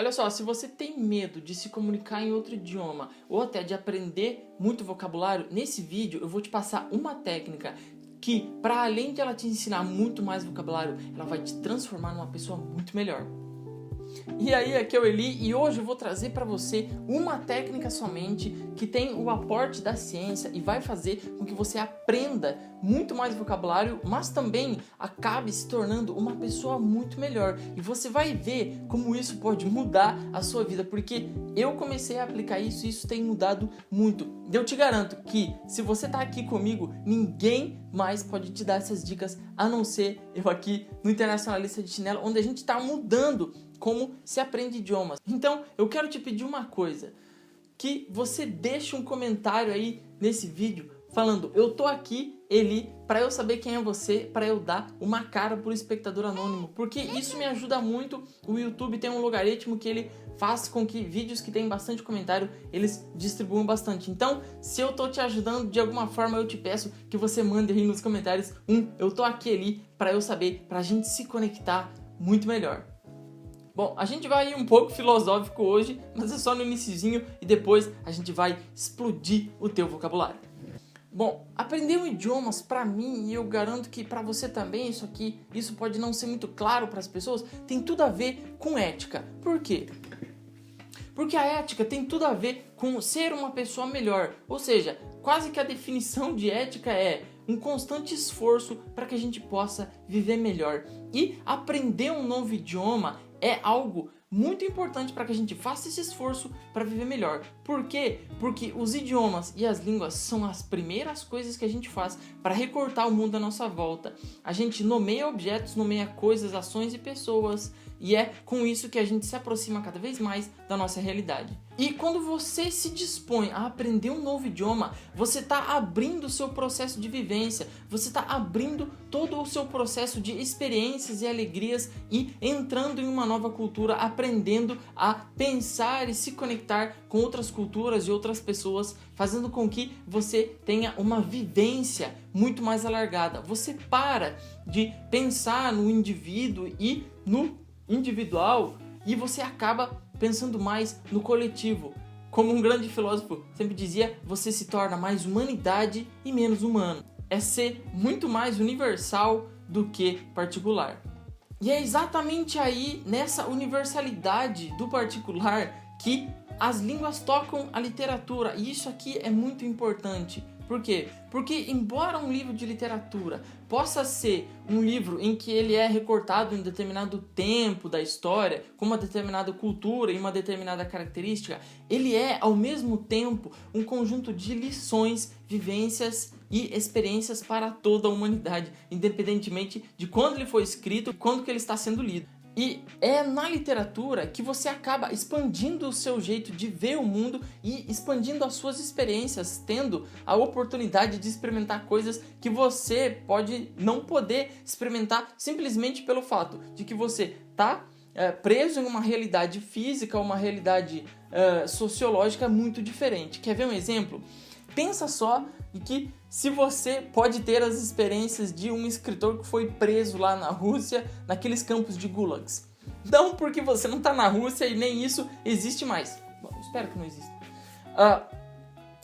olha só, se você tem medo de se comunicar em outro idioma ou até de aprender muito vocabulário, nesse vídeo eu vou te passar uma técnica que, para além de ela te ensinar muito mais vocabulário, ela vai te transformar numa pessoa muito melhor. E aí, aqui é o Eli e hoje eu vou trazer para você uma técnica somente que tem o aporte da ciência e vai fazer com que você aprenda muito mais vocabulário, mas também acabe se tornando uma pessoa muito melhor. E você vai ver como isso pode mudar a sua vida, porque eu comecei a aplicar isso e isso tem mudado muito. Eu te garanto que se você está aqui comigo, ninguém mais pode te dar essas dicas a não ser eu aqui no Internacionalista de Chinelo, onde a gente está mudando como se aprende idiomas. Então, eu quero te pedir uma coisa, que você deixe um comentário aí nesse vídeo falando: eu tô aqui, Eli, para eu saber quem é você, para eu dar uma cara pro espectador anônimo, porque isso me ajuda muito. O YouTube tem um logaritmo que ele faz com que vídeos que tem bastante comentário, eles distribuam bastante. Então, se eu tô te ajudando de alguma forma, eu te peço que você mande aí nos comentários eu tô aqui, Eli, para eu saber, pra gente se conectar muito melhor. Bom, a gente vai ir um pouco filosófico hoje, mas é só no iniciozinho e depois a gente vai explodir o teu vocabulário. Bom, aprender um idiomas para mim, e eu garanto que para você também, isso pode não ser muito claro para as pessoas, tem tudo a ver com ética. Por quê? Porque a ética tem tudo a ver com ser uma pessoa melhor, ou seja, quase que a definição de ética é um constante esforço para que a gente possa viver melhor. E aprender um novo idioma é algo muito importante para que a gente faça esse esforço para viver melhor. Por quê? Porque os idiomas e as línguas são as primeiras coisas que a gente faz para recortar o mundo à nossa volta. A gente nomeia objetos, nomeia coisas, ações e pessoas, e é com isso que a gente se aproxima cada vez mais da nossa realidade. E quando você se dispõe a aprender um novo idioma, você está abrindo o seu processo de vivência, você está abrindo todo o seu processo de experiências e alegrias e entrando em uma nova cultura, aprendendo a pensar e se conectar com outras culturas e outras pessoas, fazendo com que você tenha uma vivência muito mais alargada. Você para de pensar no indivíduo e no individual e você acaba pensando mais no coletivo. Como um grande filósofo sempre dizia, você se torna mais humanidade e menos humano. É ser muito mais universal do que particular. E é exatamente aí, nessa universalidade do particular, que as línguas tocam a literatura. E isso aqui é muito importante. Por quê? Porque embora um livro de literatura possa ser um livro em que ele é recortado em determinado tempo da história, com uma determinada cultura e uma determinada característica, ele é, ao mesmo tempo, um conjunto de lições, vivências e experiências para toda a humanidade, independentemente de quando ele foi escrito e quando que ele está sendo lido. E é na literatura que você acaba expandindo o seu jeito de ver o mundo e expandindo as suas experiências, tendo a oportunidade de experimentar coisas que você pode não poder experimentar simplesmente pelo fato de que você está preso em uma realidade física, uma realidade sociológica muito diferente. Quer ver um exemplo? Pensa só em que se você pode ter as experiências de um escritor que foi preso lá na Rússia, naqueles campos de gulags. Não porque você não está na Rússia e nem isso existe mais. Bom, espero que não exista.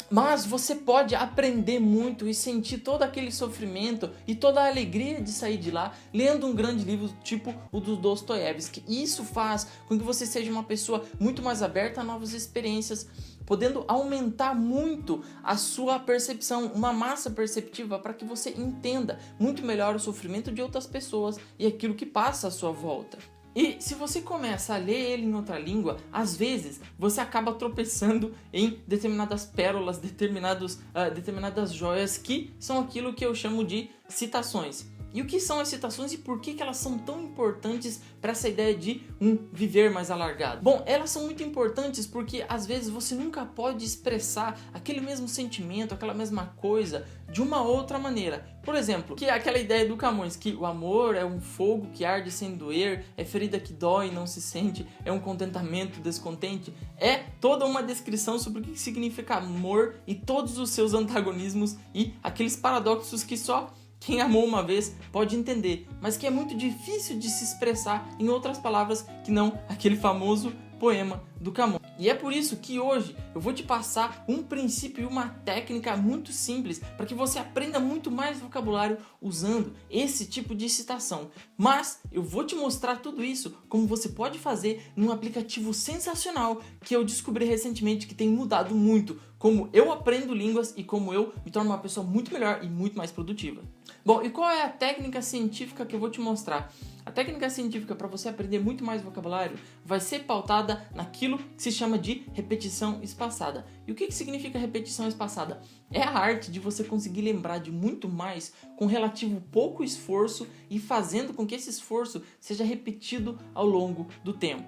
Mas você pode aprender muito e sentir todo aquele sofrimento e toda a alegria de sair de lá lendo um grande livro tipo o do Dostoiévski. Isso faz com que você seja uma pessoa muito mais aberta a novas experiências, podendo aumentar muito a sua percepção, uma massa perceptiva para que você entenda muito melhor o sofrimento de outras pessoas e aquilo que passa à sua volta. E se você começa a ler ele em outra língua, às vezes você acaba tropeçando em determinadas pérolas, determinadas joias que são aquilo que eu chamo de citações. E o que são as citações e por que elas são tão importantes para essa ideia de um viver mais alargado? Bom, elas são muito importantes porque às vezes você nunca pode expressar aquele mesmo sentimento, aquela mesma coisa de uma outra maneira. Por exemplo, que é aquela ideia do Camões, que o amor é um fogo que arde sem doer, é ferida que dói e não se sente, é um contentamento descontente. É toda uma descrição sobre o que significa amor e todos os seus antagonismos e aqueles paradoxos que só quem amou uma vez pode entender, mas que é muito difícil de se expressar em outras palavras que não aquele famoso poema do Camões. E é por isso que hoje eu vou te passar um princípio e uma técnica muito simples para que você aprenda muito mais vocabulário usando esse tipo de citação. Mas eu vou te mostrar tudo isso como você pode fazer num aplicativo sensacional que eu descobri recentemente que tem mudado muito como eu aprendo línguas e como eu me torno uma pessoa muito melhor e muito mais produtiva. Bom, e qual é a técnica científica que eu vou te mostrar? A técnica científica para você aprender muito mais vocabulário vai ser pautada naquilo que se chama de repetição espaçada. E o que significa repetição espaçada? É a arte de você conseguir lembrar de muito mais com relativo pouco esforço e fazendo com que esse esforço seja repetido ao longo do tempo.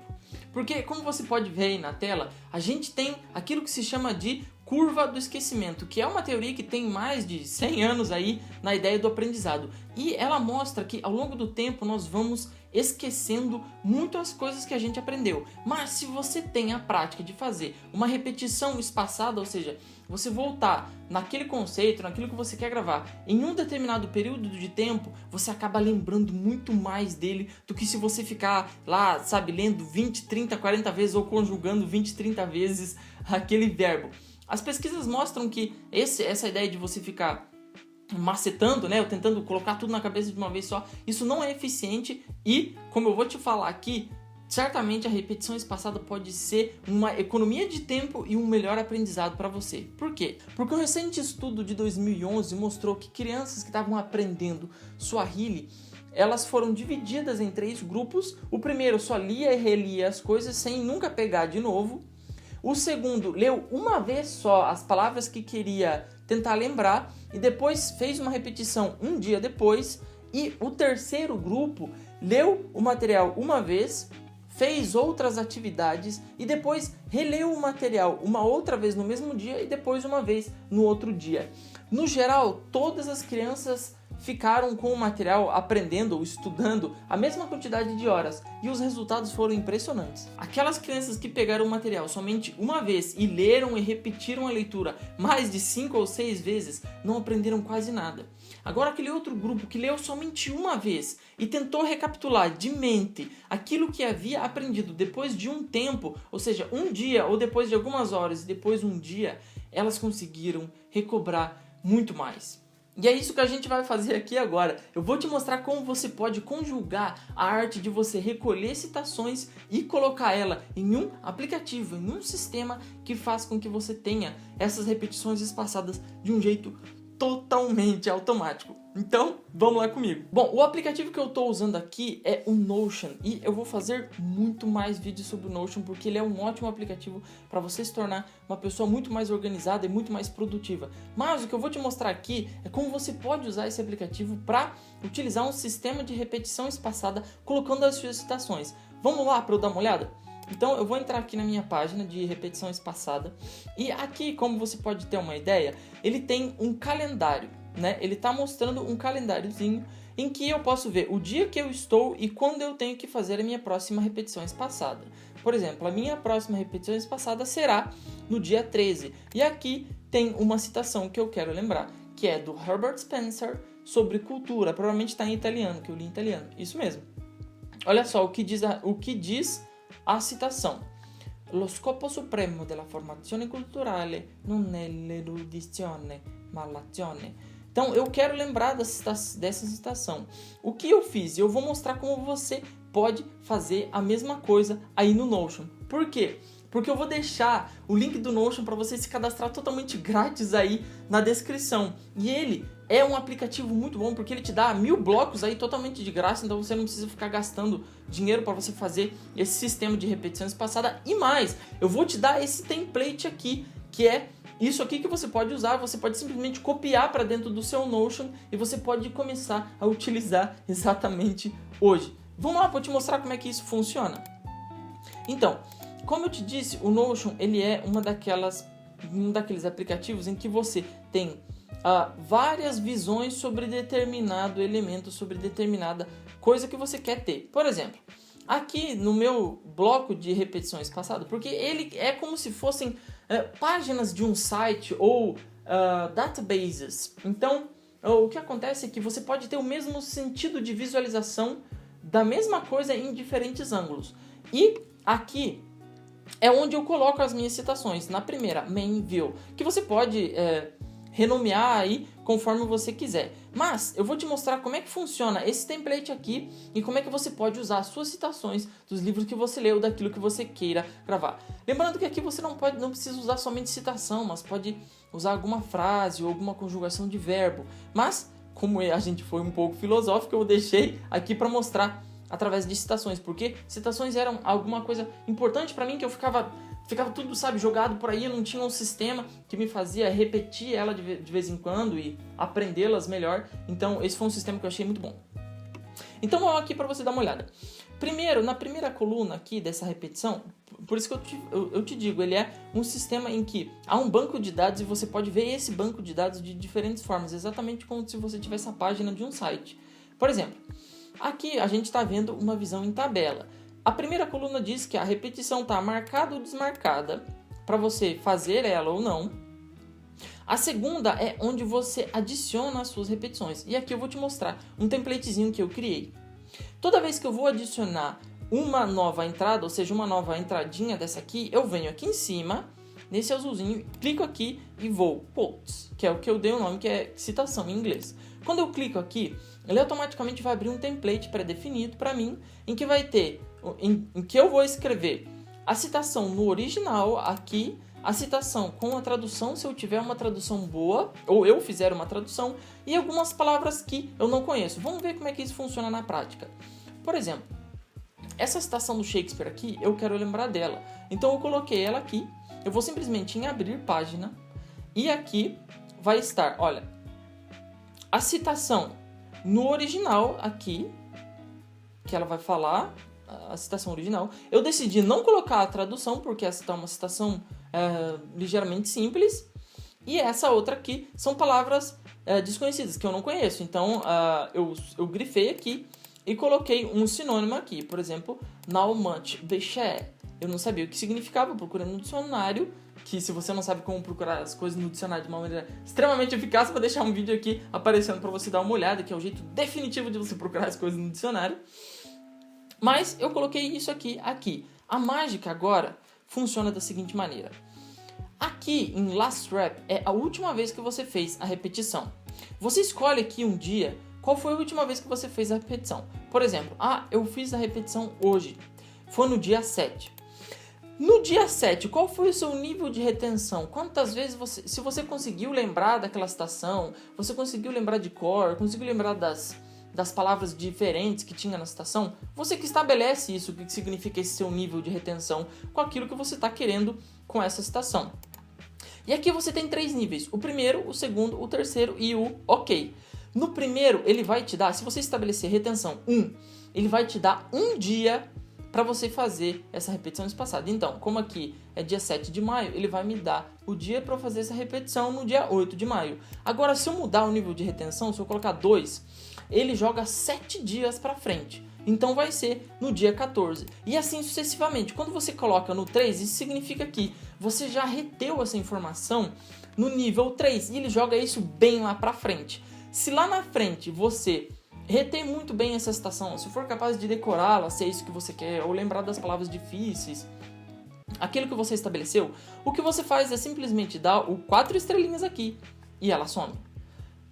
Porque, como você pode ver aí na tela, a gente tem aquilo que se chama de curva do esquecimento, que é uma teoria que tem mais de 100 anos aí na ideia do aprendizado. E ela mostra que ao longo do tempo nós vamos esquecendo muito as coisas que a gente aprendeu. Mas se você tem a prática de fazer uma repetição espaçada, ou seja, você voltar naquele conceito, naquilo que você quer gravar, em um determinado período de tempo, você acaba lembrando muito mais dele do que se você ficar lá, sabe, lendo 20, 30, 40 vezes ou conjugando 20, 30 vezes aquele verbo. As pesquisas mostram que essa ideia de você ficar macetando, né, ou tentando colocar tudo na cabeça de uma vez só, isso não é eficiente e, como eu vou te falar aqui, certamente a repetição espaçada pode ser uma economia de tempo e um melhor aprendizado para você. Por quê? Porque um recente estudo de 2011 mostrou que crianças que estavam aprendendo Swahili, elas foram divididas em 3 grupos. O primeiro só lia e relia as coisas sem nunca pegar de novo. O segundo leu uma vez só as palavras que queria tentar lembrar e depois fez uma repetição um dia depois. E o terceiro grupo leu o material uma vez, fez outras atividades e depois releu o material uma outra vez no mesmo dia e depois uma vez no outro dia. No geral, todas as crianças ficaram com o material aprendendo ou estudando a mesma quantidade de horas e os resultados foram impressionantes. Aquelas crianças que pegaram o material somente uma vez e leram e repetiram a leitura mais de 5 ou 6 vezes não aprenderam quase nada. Agora aquele outro grupo que leu somente uma vez e tentou recapitular de mente aquilo que havia aprendido depois de um tempo, ou seja, um dia ou depois de algumas horas e depois um dia, elas conseguiram recobrar muito mais. E é isso que a gente vai fazer aqui agora. Eu vou te mostrar como você pode conjugar a arte de você recolher citações e colocar ela em um aplicativo, em um sistema que faz com que você tenha essas repetições espaçadas de um jeito totalmente automático. Então, vamos lá comigo. Bom, o aplicativo que eu estou usando aqui é o Notion e eu vou fazer muito mais vídeos sobre o Notion porque ele é um ótimo aplicativo para você se tornar uma pessoa muito mais organizada e muito mais produtiva. Mas o que eu vou te mostrar aqui é como você pode usar esse aplicativo para utilizar um sistema de repetição espaçada colocando as suas citações. Vamos lá para eu dar uma olhada? Então eu vou entrar aqui na minha página de repetição espaçada e aqui, como você pode ter uma ideia, ele tem um calendário, né? Ele está mostrando um calendáriozinho em que eu posso ver o dia que eu estou e quando eu tenho que fazer a minha próxima repetição espaçada. Por exemplo, a minha próxima repetição espaçada será no dia 13 e aqui tem uma citação que eu quero lembrar, que é do Herbert Spencer sobre cultura, provavelmente está em italiano, que eu li em italiano, isso mesmo. Olha só o que diz a citação. Lo scopo supremo della formazione culturale non è l'erudizione, ma l'azione. Então, eu quero lembrar dessa citação. O que eu fiz? Eu vou mostrar como você pode fazer a mesma coisa aí no Notion. Por quê? Porque eu vou deixar o link do Notion para você se cadastrar totalmente grátis aí na descrição. E ele é um aplicativo muito bom porque ele te dá 1000 blocos aí totalmente de graça, então você não precisa ficar gastando dinheiro para você fazer esse sistema de repetição espaçada. E mais, eu vou te dar esse template aqui, que é isso aqui que você pode usar, você pode simplesmente copiar para dentro do seu Notion e você pode começar a utilizar exatamente hoje. Vamos lá, vou te mostrar como é que isso funciona. Então, como eu te disse, o Notion ele é um daqueles aplicativos em que você tem várias visões sobre determinado elemento, sobre determinada coisa que você quer ter. Por exemplo, aqui no meu bloco de repetições passado, porque ele é como se fossem páginas de um site ou databases. Então, o que acontece é que você pode ter o mesmo sentido de visualização da mesma coisa em diferentes ângulos. E aqui é onde eu coloco as minhas citações. Na primeira, main view, que você pode renomear aí conforme você quiser. Mas eu vou te mostrar como é que funciona esse template aqui e como é que você pode usar as suas citações dos livros que você leu, daquilo que você queira gravar. Lembrando que aqui você não precisa usar somente citação, mas pode usar alguma frase ou alguma conjugação de verbo. Mas, como a gente foi um pouco filosófico, eu deixei aqui para mostrar através de citações, porque citações eram alguma coisa importante para mim, que eu ficava tudo, sabe, jogado por aí, eu não tinha um sistema que me fazia repetir ela de vez em quando e aprendê-las melhor. Então esse foi um sistema que eu achei muito bom. Então vamos aqui para você dar uma olhada. Primeiro, na primeira coluna aqui dessa repetição, por isso que eu te digo, ele é um sistema em que há um banco de dados e você pode ver esse banco de dados de diferentes formas, exatamente como se você tivesse a página de um site. Por exemplo, aqui a gente está vendo uma visão em tabela. A primeira coluna diz que a repetição está marcada ou desmarcada, para você fazer ela ou não. A segunda é onde você adiciona as suas repetições. E aqui eu vou te mostrar um templatezinho que eu criei. Toda vez que eu vou adicionar uma nova entrada, ou seja, uma nova entradinha dessa aqui, eu venho aqui em cima, nesse azulzinho, clico aqui e vou quotes, que é o que eu dei o nome, que é citação em inglês. Quando eu clico aqui, ele automaticamente vai abrir um template pré-definido para mim, em que vai ter, em que eu vou escrever a citação no original aqui, a citação com a tradução, se eu tiver uma tradução boa, ou eu fizer uma tradução, e algumas palavras que eu não conheço. Vamos ver como é que isso funciona na prática. Por exemplo, essa citação do Shakespeare aqui, eu quero lembrar dela. Então eu coloquei ela aqui, eu vou simplesmente em abrir página, e aqui vai estar, olha, a citação no original aqui, que ela vai falar, a citação original. Eu decidi não colocar a tradução, porque essa é uma citação ligeiramente simples. E essa outra aqui são palavras desconhecidas, que eu não conheço. Então, eu grifei aqui e coloquei um sinônimo aqui. Por exemplo, now much they share. Eu não sabia o que significava, procurei no dicionário, que se você não sabe como procurar as coisas no dicionário de uma maneira extremamente eficaz, vou deixar um vídeo aqui aparecendo para você dar uma olhada, que é o jeito definitivo de você procurar as coisas no dicionário. Mas eu coloquei isso aqui. A mágica agora funciona da seguinte maneira. Aqui em Last Rep é a última vez que você fez a repetição. Você escolhe aqui um dia qual foi a última vez que você fez a repetição. Por exemplo, eu fiz a repetição hoje. Foi no dia 7. No dia 7, qual foi o seu nível de retenção? Quantas vezes se você conseguiu lembrar daquela citação, você conseguiu lembrar de cor, conseguiu lembrar das palavras diferentes que tinha na citação, você que estabelece isso, o que significa esse seu nível de retenção com aquilo que você está querendo com essa citação. E aqui você tem 3 níveis, o primeiro, o segundo, o terceiro e o ok. No primeiro, ele vai te dar, se você estabelecer retenção 1, ele vai te dar um dia para você fazer essa repetição espaçada. Então, como aqui é dia 7 de maio, ele vai me dar o dia para eu fazer essa repetição no dia 8 de maio. Agora, se eu mudar o nível de retenção, se eu colocar 2, ele joga 7 dias para frente. Então vai ser no dia 14. E assim sucessivamente. Quando você coloca no 3, isso significa que você já reteu essa informação no nível 3 e ele joga isso bem lá para frente. Se lá na frente você retém muito bem essa citação, se for capaz de decorá-la, se é isso que você quer, ou lembrar das palavras difíceis, aquilo que você estabeleceu, o que você faz é simplesmente dar o 4 estrelinhas aqui e ela some.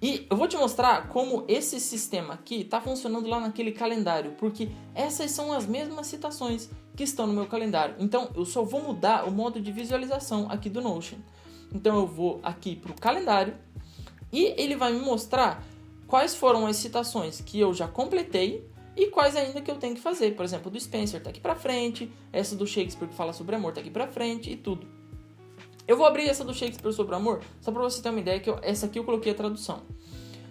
E eu vou te mostrar como esse sistema aqui está funcionando lá naquele calendário, porque essas são as mesmas citações que estão no meu calendário. Então eu só vou mudar o modo de visualização aqui do Notion. Então eu vou aqui para o calendário e ele vai me mostrar quais foram as citações que eu já completei e quais ainda que eu tenho que fazer. Por exemplo, do Spencer está aqui para frente, essa do Shakespeare que fala sobre amor está aqui para frente e tudo. Eu vou abrir essa do Shakespeare sobre amor, só para você ter uma ideia que essa aqui eu coloquei a tradução.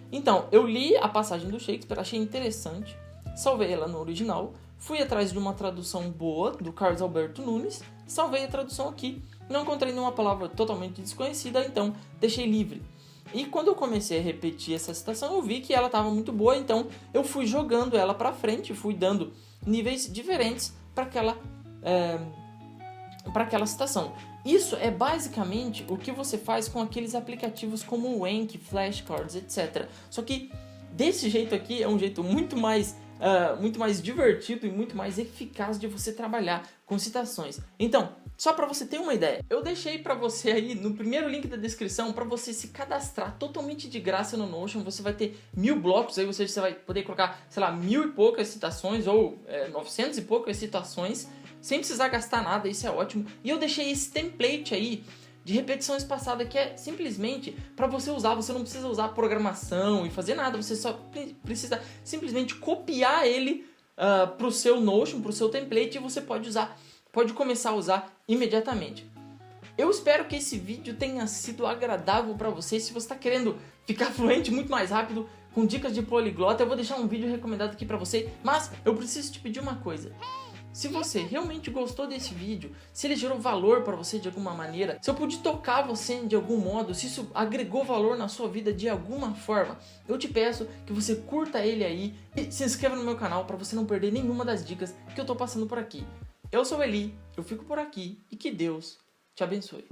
Então, eu li a passagem do Shakespeare, achei interessante, salvei ela no original, fui atrás de uma tradução boa, do Carlos Alberto Nunes, salvei a tradução aqui, não encontrei nenhuma palavra totalmente desconhecida, então deixei livre. E quando eu comecei a repetir essa citação, eu vi que ela estava muito boa, então eu fui jogando ela para frente, fui dando níveis diferentes para aquela citação. Isso é basicamente o que você faz com aqueles aplicativos como o Anki, Flashcards, etc. Só que desse jeito aqui é um jeito muito mais divertido e muito mais eficaz de você trabalhar com citações. Então, Só para você ter uma ideia, eu deixei para você aí no primeiro link da descrição para você se cadastrar totalmente de graça no Notion. Você vai ter 1000 blocos aí, ou seja, você vai poder colocar, sei lá, 1000 e poucas citações ou 900 e poucas citações sem precisar gastar nada, isso é ótimo. E eu deixei esse template aí de repetição espaçada que é simplesmente para você usar. Você não precisa usar programação e fazer nada, você só precisa simplesmente copiar ele para o seu Notion, para o seu template, e você pode começar a usar imediatamente. Eu espero que esse vídeo tenha sido agradável para você. Se você está querendo ficar fluente muito mais rápido com dicas de poliglota, eu vou deixar um vídeo recomendado aqui para você, mas eu preciso te pedir uma coisa. Se você realmente gostou desse vídeo, se ele gerou valor para você de alguma maneira, se eu pude tocar você de algum modo, se isso agregou valor na sua vida de alguma forma, eu te peço que você curta ele aí e se inscreva no meu canal para você não perder nenhuma das dicas que eu estou passando por aqui. Eu sou o Eli, eu fico por aqui e que Deus te abençoe.